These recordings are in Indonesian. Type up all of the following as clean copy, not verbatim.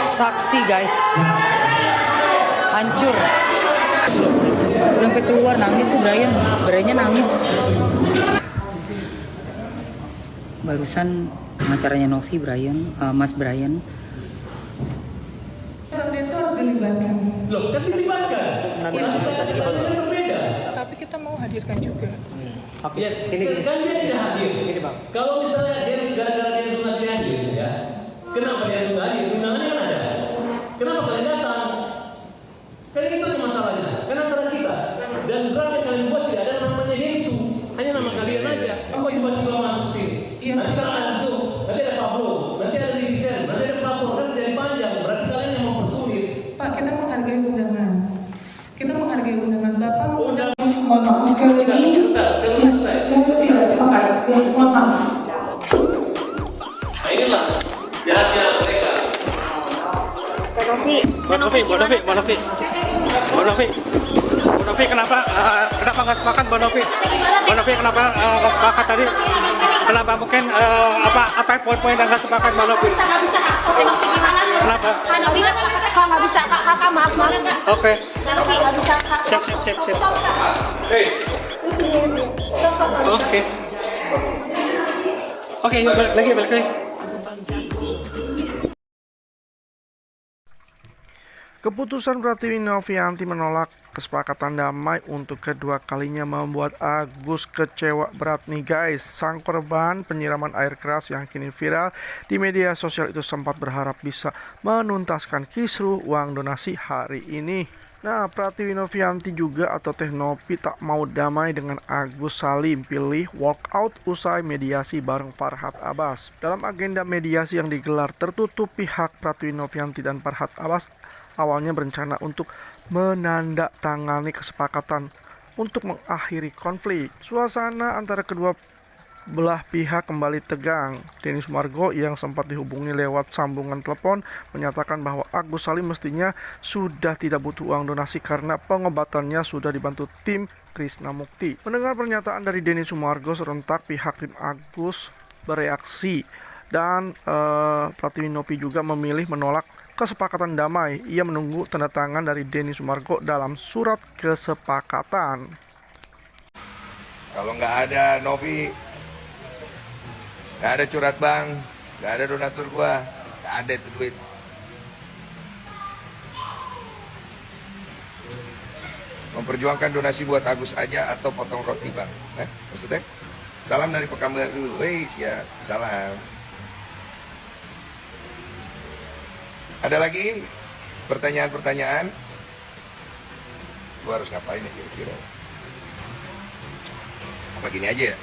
Saksi guys, hancur. Sampai keluar nangis tuh Briannya nangis. Barusan pengacaranya Novi, Mas Brian. Bang Denso harus dilibatkan. Loh, kan dilibatkan. Tapi kita mau hadirkan juga. Ya, kan dia tidak hadir. Ini Bang. Kalau misalnya dia gara-gara dia sudah tidak hadir, ya, kenapa dia sudah hadir? Undangannya kan ada. Kenapa kalian datang? Kan itu masalahnya. Karena antara kita dan draft yang kalian buat tidak ada namanya Yesus, hanya nama kalian aja. Apa tiba-tiba masuk sini? Iya. Nanti kan langsung, nanti ada Pablo, nanti ada Rizal, nanti ada Pablo, kan jadi panjang. Berarti kalian yang mempersulit. Pak, kita menghargai undangan. Kita menghargai undangan. Bapak mengundang. Mohon maaf sekali lagi. Saya tidak sepakat. Ya, mohon maaf. Nah inilah jahatnya mereka. Bonovi, kenapa nggak sepakat Bonovi? Bonovi kenapa nggak sepakat tadi? Kenapa mungkin apa poin-poin yang nggak sepakat Bonovi? Nggak bisa Novi gimana? Kenapa? Novi nggak sepakat kalau nggak bisa kakak maaf nggak? Oke. Novi nggak bisa kak. Siap. Oke, yuk balik lagi. Keputusan Pratiwi Novianti menolak kesepakatan damai untuk kedua kalinya membuat Agus kecewa berat nih guys. Sang korban penyiraman air keras yang kini viral di media sosial itu sempat berharap bisa menuntaskan kisruh uang donasi hari ini. Nah, Pratiwi Novianti juga atau Teh Novi tak mau damai dengan Agus Salim, pilih walkout usai mediasi bareng Farhad Abbas. Dalam agenda mediasi yang digelar tertutup, pihak Pratiwi Novianti dan Farhad Abbas awalnya berencana untuk menandatangani kesepakatan untuk mengakhiri konflik. Suasana antara kedua belah pihak kembali tegang. Denny Sumargo yang sempat dihubungi lewat sambungan telepon menyatakan bahwa Agus Salim mestinya sudah tidak butuh uang donasi karena pengobatannya sudah dibantu tim Krishna Mukti. Mendengar pernyataan dari Denny Sumargo, serentak pihak tim Agus bereaksi dan Pratiwi Novi juga memilih menolak kesepakatan damai. Ia menunggu tanda tangan dari Denny Sumargo dalam surat kesepakatan. Kalau nggak ada Novi, nggak ada curat bank, nggak ada donatur gua, nggak ada itu duit. Memperjuangkan donasi buat Agus aja atau potong roti bang? Maksudnya? Salam dari Pekanbaru. Wih, siap. Salam. Ada lagi pertanyaan-pertanyaan? Gua harus ngapain ya kira-kira? Apa gini aja ya?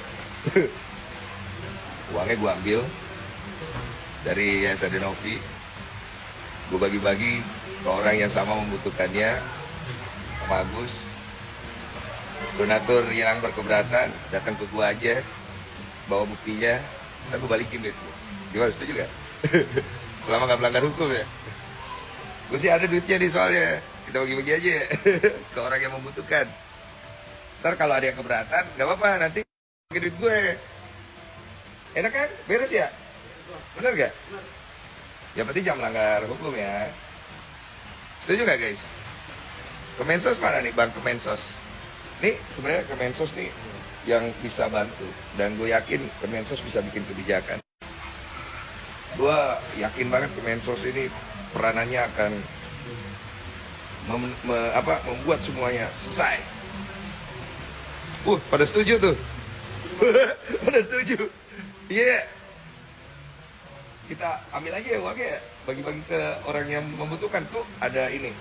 Uangnya gue ambil dari Yayasan Novi, gue bagi-bagi ke orang yang sama membutuhkannya, sama Agus. Donatur yang berkeberatan datang ke gue aja, bawa buktinya, ntar gue balikin duit gue. Gimana, setuju gak? Selama gak melanggar hukum ya. Gue sih ada duitnya nih soalnya, kita bagi-bagi aja ya. Ke orang yang membutuhkan. Ntar kalau ada yang keberatan, gak apa-apa, nanti pakai duit gue. Enak kan? Beres ya? Bener gak? Ya penting jangan melanggar hukum ya. Setuju gak guys? Kemensos mana nih Bang Kemensos? Nih sebenarnya Kemensos nih yang bisa bantu. Dan gue yakin Kemensos bisa bikin kebijakan. Gue yakin banget Kemensos ini peranannya akan membuat semuanya selesai. Pada setuju tuh. Pada setuju. Iya, yeah. Kita ambil aja ya uangnya, bagi-bagi ke orang yang membutuhkan. Tuh ada ini,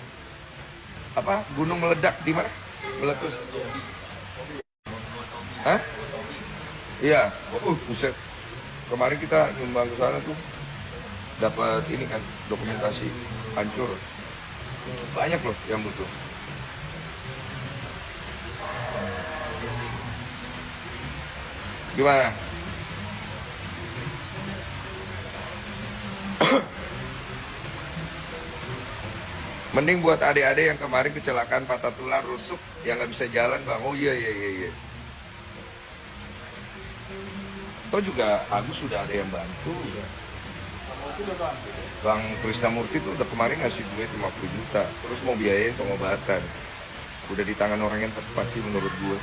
apa, gunung meledak di mana? Meletus. Hah? Iya, buset. Kemarin kita nyumbang ke sana tuh, dapat ini kan, dokumentasi hancur. Banyak loh yang butuh. Gimana? Mending buat adik-adik yang kemarin kecelakaan patah tulang rusuk yang nggak bisa jalan bang. Oh iya. Toh juga Agus sudah ada yang bantu ya. Bang Krisnamurti tuh udah kemarin ngasih duit 50 juta, terus mau biayain pengobatan. Udah di tangan orang yang tepat sih menurut gue.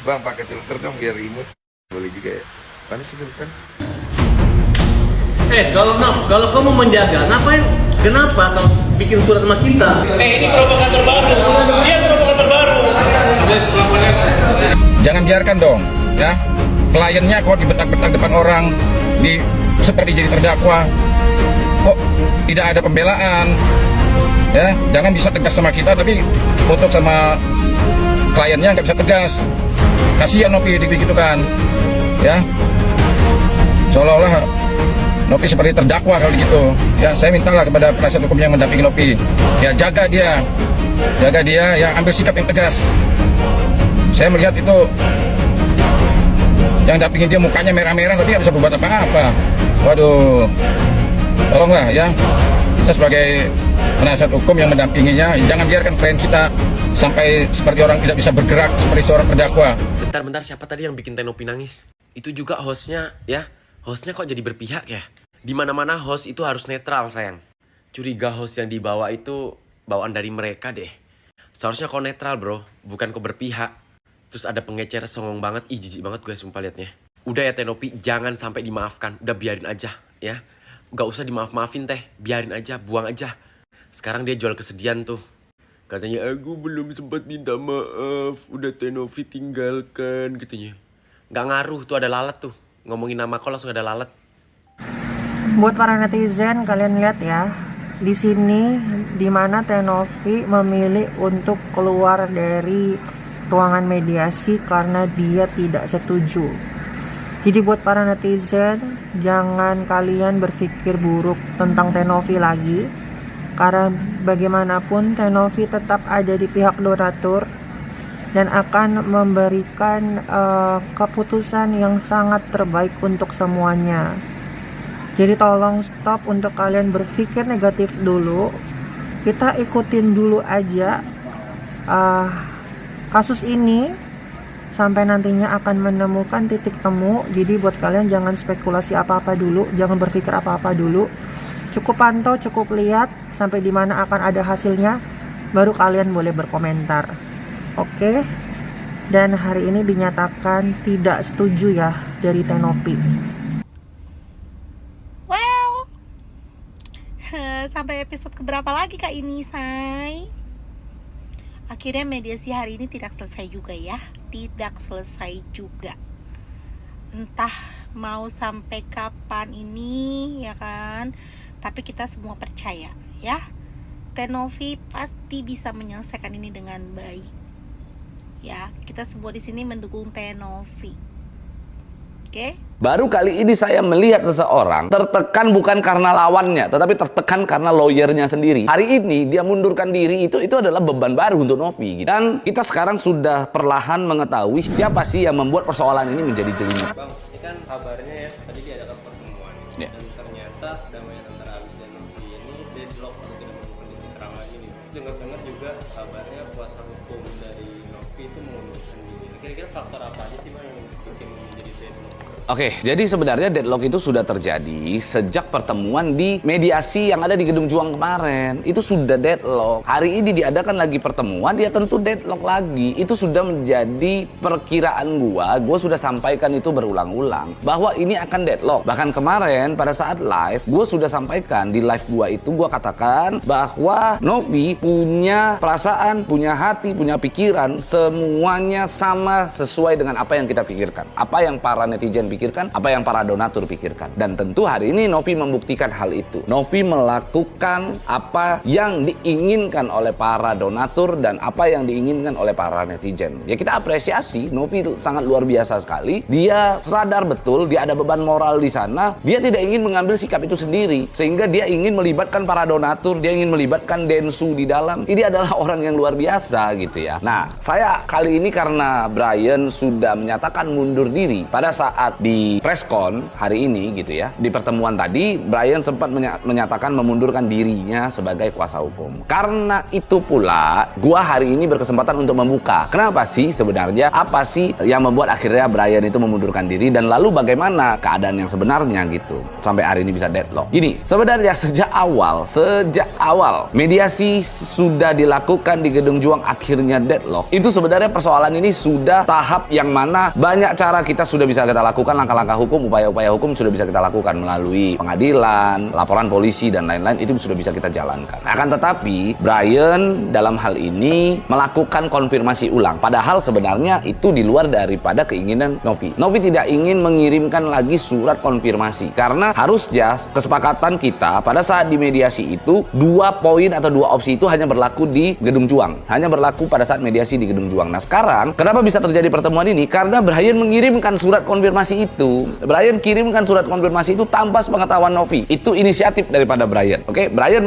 Bang, pakai filter dong biar imut. Boleh juga ya. Mana sih filter? Kalau kamu menjaga, ngapain? Kenapa kau bikin surat sama kita? Ini provokator baru. Dia provokator baru. Jangan biarkan dong, ya. Kliennya kok dibetak-betak depan orang, seperti jadi terdakwa. Kok tidak ada pembelaan? Ya, jangan bisa tegas sama kita, tapi untuk sama kliennya nggak bisa tegas. Kasihan Novi gitu kan, ya. Seolah-olah Novi seperti terdakwa kalau gitu. Ya, saya mintalah kepada penasihat hukum yang mendampingi Novi, ya jaga dia, ya ambil sikap yang tegas. Saya melihat itu yang dampingin dia mukanya merah-merah, tapi nggak bisa berbuat apa-apa. Waduh, tolonglah ya, kita sebagai penasihat hukum yang mendampinginya, jangan biarkan klien kita sampai seperti orang tidak bisa bergerak seperti seorang terdakwa. Bentar, siapa tadi yang bikin Tenopi nangis? Itu juga hostnya, ya. Hostnya kok jadi berpihak ya? Dimana-mana host itu harus netral, sayang. Curiga host yang dibawa itu bawaan dari mereka deh. Seharusnya kau netral, bro. Bukan kau berpihak. Terus ada pengecer songong banget. Ih, jijik banget gue sumpah liatnya. Udah ya Tenopi, jangan sampai dimaafkan. Udah biarin aja, ya. Gak usah dimaaf-maafin teh. Biarin aja, buang aja. Sekarang dia jual kesedihan tuh. Katanya, aku belum sempat minta maaf. Udah Tenopi tinggalkan, katanya. Gak ngaruh, tuh ada lalat tuh. Ngomongin nama kau langsung ada lalat. Buat para netizen, kalian lihat ya. Di sini, dimana Tenopi memilih untuk keluar dari ruangan mediasi karena dia tidak setuju. Jadi buat para netizen, jangan kalian berpikir buruk tentang Tenopi lagi. Karena bagaimanapun Tenopi tetap ada di pihak donatur dan akan memberikan keputusan yang sangat terbaik untuk semuanya. Jadi tolong stop untuk kalian berpikir negatif dulu. Kita ikutin dulu aja kasus ini sampai nantinya akan menemukan titik temu. Jadi buat kalian jangan spekulasi apa-apa dulu, jangan berpikir apa-apa dulu. Cukup pantau, cukup lihat sampai di mana akan ada hasilnya, baru kalian boleh berkomentar. Oke? Dan hari ini dinyatakan tidak setuju ya dari Tenopi. Well, sampai episode keberapa lagi kak ini, say? Akhirnya mediasi hari ini tidak selesai juga ya. Tidak selesai juga. Entah mau sampai kapan ini, ya kan? Tapi kita semua percaya ya, Tenopi pasti bisa menyelesaikan ini dengan baik. Ya, kita semua di sini mendukung Tenopi. Oke? Baru kali ini saya melihat seseorang tertekan bukan karena lawannya, tetapi tertekan karena lawyernya sendiri. Hari ini dia mundurkan diri, itu adalah beban baru untuk Novi. Dan kita sekarang sudah perlahan mengetahui siapa sih yang membuat persoalan ini menjadi jelimet. Bang, ini kan kabarnya ya, tadi diadakan pertemuan. Ya. Dan ternyata damai antara Agus dan Novi ini deadlock atau tidak menemukan titik terang lagi nih. Dengar-dengar juga kabarnya kuasa hukum dari Novi itu mengundurkan diri. Kira-kira faktor apa aja sih Bang yang bikin menjadi deadlock? Oke, jadi sebenarnya deadlock itu sudah terjadi sejak pertemuan di mediasi yang ada di Gedung Juang kemarin. Itu sudah deadlock. Hari ini diadakan lagi pertemuan, dia tentu deadlock lagi. Itu sudah menjadi perkiraan gua sudah sampaikan itu berulang-ulang bahwa ini akan deadlock. Bahkan kemarin pada saat live, gua sudah sampaikan di live gua itu, gua katakan bahwa Novi punya perasaan, punya hati, punya pikiran, semuanya sama sesuai dengan apa yang kita pikirkan. Apa yang para netizen pikirkan, apa yang para donatur pikirkan. Dan tentu hari ini Novi membuktikan hal itu. Novi melakukan apa yang diinginkan oleh para donatur dan apa yang diinginkan oleh para netizen. Ya kita apresiasi, Novi sangat luar biasa sekali. Dia sadar betul dia ada beban moral di sana. Dia tidak ingin mengambil sikap itu sendiri, sehingga dia ingin melibatkan para donatur, dia ingin melibatkan Densu di dalam. Ini adalah orang yang luar biasa gitu ya. Nah, saya kali ini karena Brian sudah menyatakan menyatakan mundur diri pada saat di preskon hari ini gitu ya. Di pertemuan tadi Brian sempat menyatakan memundurkan dirinya sebagai kuasa hukum. Karena itu pula gua hari ini berkesempatan untuk membuka. Kenapa sih sebenarnya? Apa sih yang membuat akhirnya Brian itu memundurkan diri dan lalu bagaimana keadaan yang sebenarnya gitu. Sampai hari ini bisa deadlock. Gini, sebenarnya sejak awal mediasi sudah dilakukan di Gedung Juang akhirnya deadlock. Itu sebenarnya persoalan ini sudah tahap yang mana banyak cara kita sudah bisa kita lakukan, langkah-langkah hukum, upaya-upaya hukum sudah bisa kita lakukan melalui pengadilan, laporan polisi dan lain-lain, itu sudah bisa kita jalankan. Akan tetapi Brian dalam hal ini melakukan konfirmasi ulang. Padahal sebenarnya itu di luar daripada keinginan Novi. Novi tidak ingin mengirimkan lagi surat konfirmasi karena harusnya kesepakatan kita pada saat di mediasi itu 2 poin atau 2 opsi itu hanya berlaku di Gedung Juang, hanya berlaku pada saat mediasi di Gedung Juang. Nah sekarang kenapa bisa terjadi pertemuan ini? Karena Brian mengirimkan surat konfirmasi itu. Brian kirimkan surat konfirmasi itu tanpa sepengetahuan Novi. Itu inisiatif daripada Brian. Oke, Brian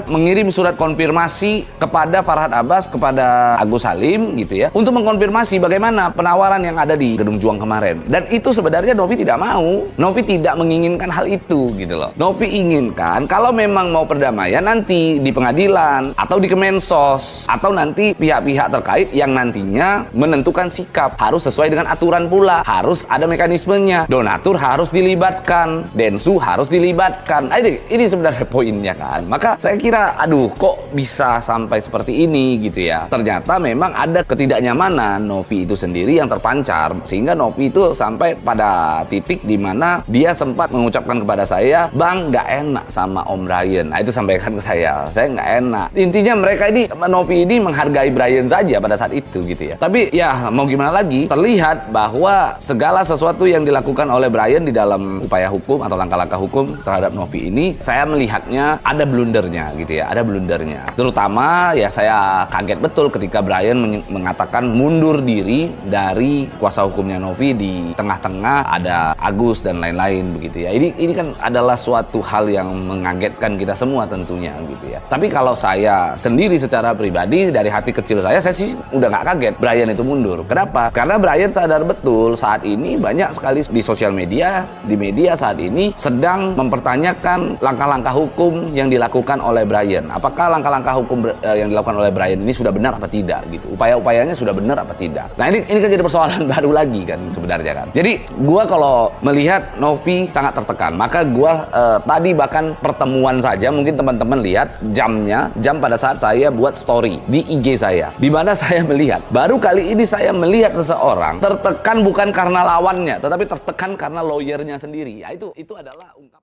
mengirim surat konfirmasi kepada Farhad Abbas, kepada Agus Salim gitu ya, untuk mengkonfirmasi bagaimana penawaran yang ada di Gedung Juang kemarin. Dan itu sebenarnya Novi tidak mau. Novi tidak menginginkan hal itu gitu loh. Novi inginkan kalau memang mau perdamaian nanti di pengadilan atau di Kemensos atau nanti pihak-pihak terkait yang nantinya menentukan sikap harus sesuai dengan aturan pula, harus ada mekanismenya, donatur harus dilibatkan, Densu harus dilibatkan. Ini sebenarnya poinnya kan. Maka saya kira aduh kok bisa sampai seperti ini gitu ya. Ternyata memang ada ketidaknyamanan Novi itu sendiri yang terpancar sehingga Novi itu sampai pada titik di mana dia sempat mengucapkan kepada saya, "Bang, nggak enak sama Om Brian." Nah, itu sampaikan ke saya nggak enak. Intinya mereka ini, Novi ini menghargai Brian saja pada saat itu gitu ya. Tapi ya mau gimana lagi, terlihat bahwa segala sesuatu yang dilakukan oleh Brian di dalam upaya hukum atau langkah-langkah hukum terhadap Novi ini, saya melihatnya ada blundernya gitu ya, ada blundernya. Terutama ya saya kaget betul ketika Brian mengatakan mundur diri dari kuasa hukumnya Novi di tengah-tengah ada Agus dan lain-lain begitu ya. Ini kan adalah suatu hal yang mengagetkan kita semua tentunya gitu ya. Tapi kalau saya sendiri secara pribadi dari hati kecil saya sih udah nggak kaget Brian itu mundur. Kenapa? Karena Brian sadar betul saat ini banyak sekali di sosial media, di media saat ini sedang mempertanyakan langkah-langkah hukum yang dilakukan oleh Brian. Apakah langkah-langkah hukum yang dilakukan oleh Brian ini sudah benar apa tidak gitu? Upaya-upayanya sudah benar apa tidak? Nah ini kan jadi persoalan baru lagi kan sebenarnya kan. Jadi gua kalau melihat Novi sangat tertekan, maka gua tadi bahkan pertemuan saja mungkin teman-teman lihat jam pada saat saya buat story di IG saya, di mana saya melihat baru kali ini saya melihat seseorang tertekan bukan karena lawannya, tetapi tertekan karena lawyernya sendiri. Ya, itu adalah ungkapan